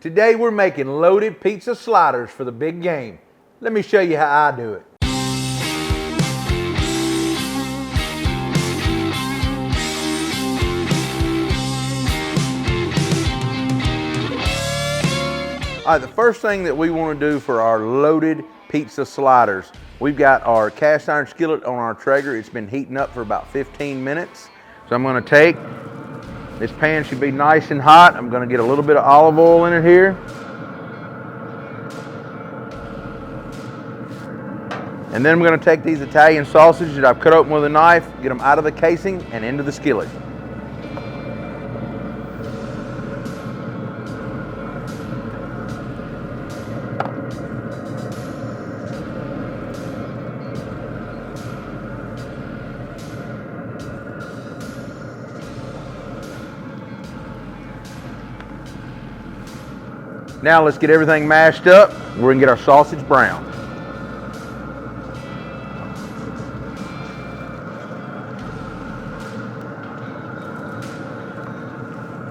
Today we're making loaded pizza sliders for the big game. Let me show you how I do it. All right, the first thing that we want to do for our loaded pizza sliders, we've got our cast iron skillet on our Traeger. It's been heating up for about 15 minutes. So I'm going to take, this pan should be nice and hot. I'm going to get a little bit of olive oil in it here. And then I'm going to take these Italian sausages that I've cut open with a knife, get them out of the casing and into the skillet. Now let's get everything mashed up. We're going to get our sausage brown.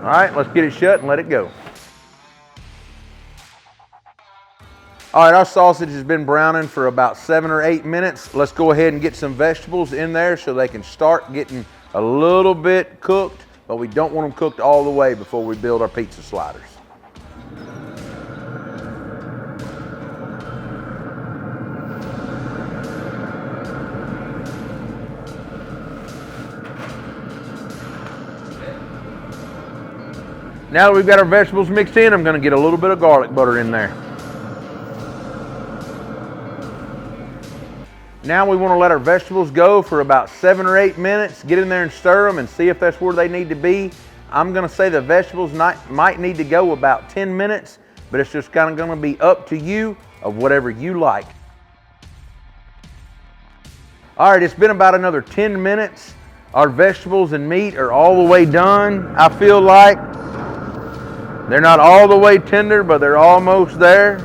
All right, let's get it shut and let it go. All right, our sausage has been browning for about 7 or 8 minutes. Let's go ahead and get some vegetables in there so they can start getting a little bit cooked, but we don't want them cooked all the way before we build our pizza sliders. Now that we've got our vegetables mixed in, I'm going to get a little bit of garlic butter in there. Now we want to let our vegetables go for about 7 or 8 minutes. Get in there and stir them and see if that's where they need to be. I'm going to say the vegetables might need to go about 10 minutes, but it's just kind of going to be up to you of whatever you like. All right, it's been about another 10 minutes. Our vegetables and meat are all the way done. I feel like they're not all the way tender, but they're almost there.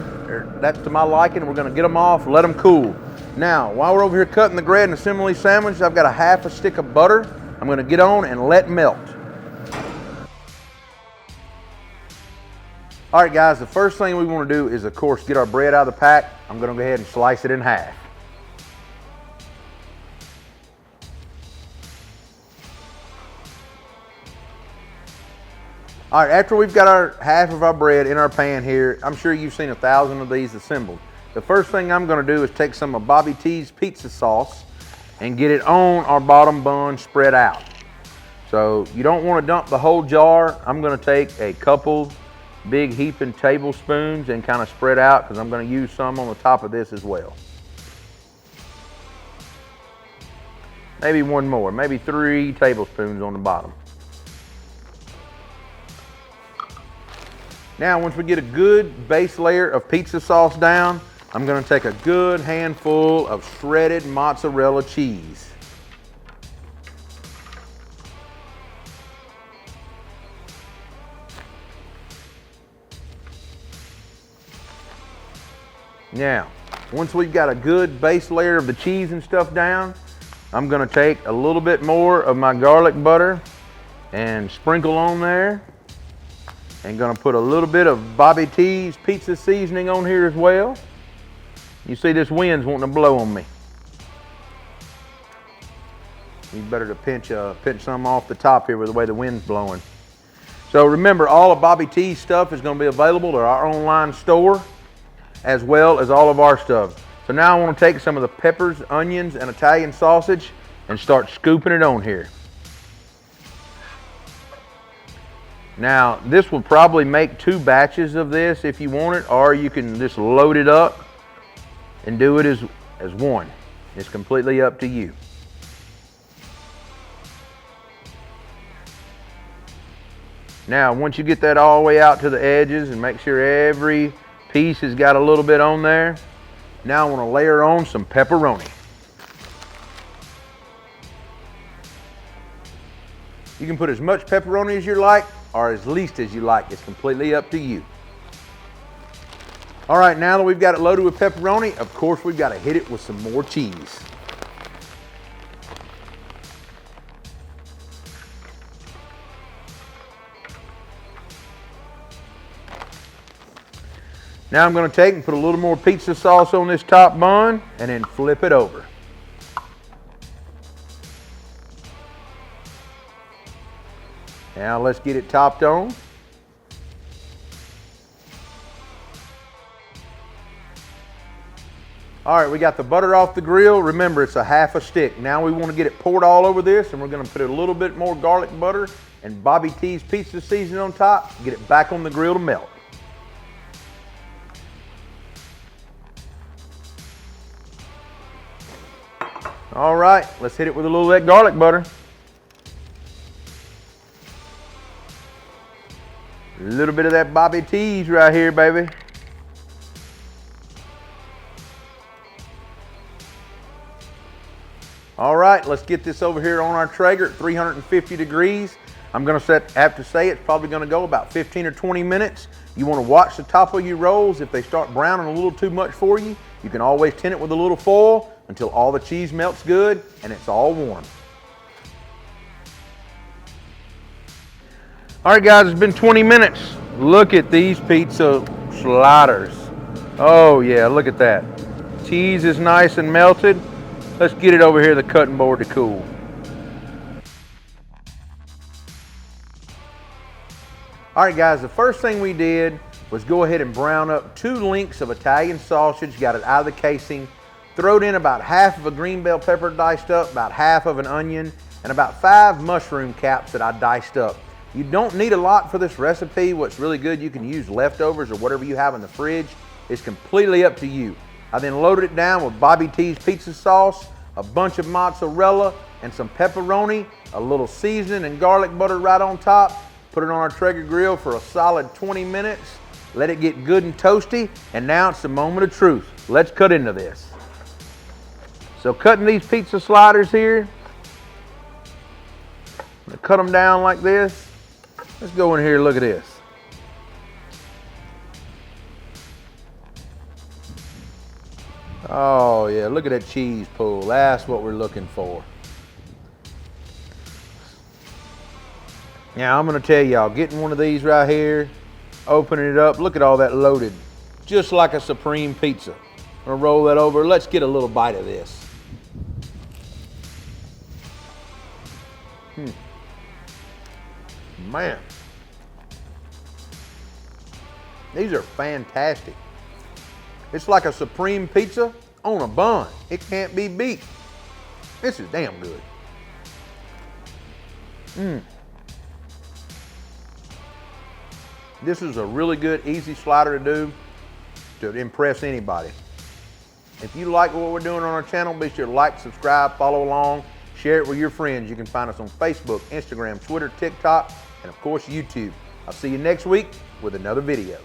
That's to my liking. We're going to get them off, let them cool. Now, while we're over here cutting the bread in a simile sandwich, I've got a half a stick of butter. I'm going to get on and let melt. All right, guys, the first thing we want to do is, of course, get our bread out of the pack. I'm going to go ahead and slice it in half. All right, after we've got our half of our bread in our pan here, I'm sure you've seen 1,000 of these assembled. The first thing I'm going to do is take some of Bobby T's pizza sauce and get it on our bottom bun spread out. So you don't want to dump the whole jar. I'm going to take a couple big heaping tablespoons and kind of spread out because I'm going to use some on the top of this as well. Maybe one more, maybe 3 tablespoons on the bottom. Now, once we get a good base layer of pizza sauce down, I'm going to take a good handful of shredded mozzarella cheese. Now, once we've got a good base layer of the cheese and stuff down, I'm going to take a little bit more of my garlic butter and sprinkle on there. And going to put a little bit of Bobby T's pizza seasoning on here as well. You see this wind's wanting to blow on me. You better to pinch some off the top here with the way the wind's blowing. So remember, all of Bobby T's stuff is going to be available at our online store as well as all of our stuff. So now I want to take some of the peppers, onions, and Italian sausage and start scooping it on here. Now, this will probably make 2 batches of this if you want it, or you can just load it up and do it as one. It's completely up to you. Now, once you get that all the way out to the edges and make sure every piece has got a little bit on there, now I want to layer on some pepperoni. You can put as much pepperoni as you like, or as least as you like. It's completely up to you. All right, now that we've got it loaded with pepperoni, of course we've got to hit it with some more cheese. Now I'm going to take and put a little more pizza sauce on this top bun and then flip it over. Now let's get it topped on. All right, we got the butter off the grill. Remember, it's a half a stick. Now we want to get it poured all over this, and we're going to put a little bit more garlic butter and Bobby T's pizza seasoning on top. Get it back on the grill to melt. All right, let's hit it with a little of that garlic butter. A little bit of that Bobby T's right here, baby. All right, let's get this over here on our Traeger at 350 degrees. I'm gonna have to say it's probably gonna go about 15 or 20 minutes. You wanna watch the top of your rolls. If they start browning a little too much for you, you can always tin it with a little foil until all the cheese melts good and it's all warm. All right, guys, it's been 20 minutes. Look at these pizza sliders. Oh yeah, look at that. Cheese is nice and melted. Let's get it over here to the cutting board to cool. All right, guys, the first thing we did was go ahead and brown up 2 links of Italian sausage, got it out of the casing, throwed in about half of a green bell pepper diced up, about half of an onion, and about 5 mushroom caps that I diced up. You don't need a lot for this recipe. What's really good, you can use leftovers or whatever you have in the fridge. It's completely up to you. I then loaded it down with Bobby T's pizza sauce, a bunch of mozzarella, and some pepperoni, a little seasoning and garlic butter right on top. Put it on our Traeger grill for a solid 20 minutes. Let it get good and toasty, and now it's the moment of truth. Let's cut into this. So cutting these pizza sliders here, I'm gonna cut them down like this. Let's go in here and look at this. Oh yeah, look at that cheese pull. That's what we're looking for. Now I'm gonna tell y'all, getting one of these right here, opening it up, look at all that loaded, just like a supreme pizza. I'm gonna roll that over. Let's get a little bite of this. Man, these are fantastic. It's like a supreme pizza on a bun. It can't be beat. This is damn good. This is a really good, easy slider to do to impress anybody. If you like what we're doing on our channel, be sure to like, subscribe, follow along, share it with your friends. You can find us on Facebook, Instagram, Twitter, TikTok, and of course YouTube. I'll see you next week with another video.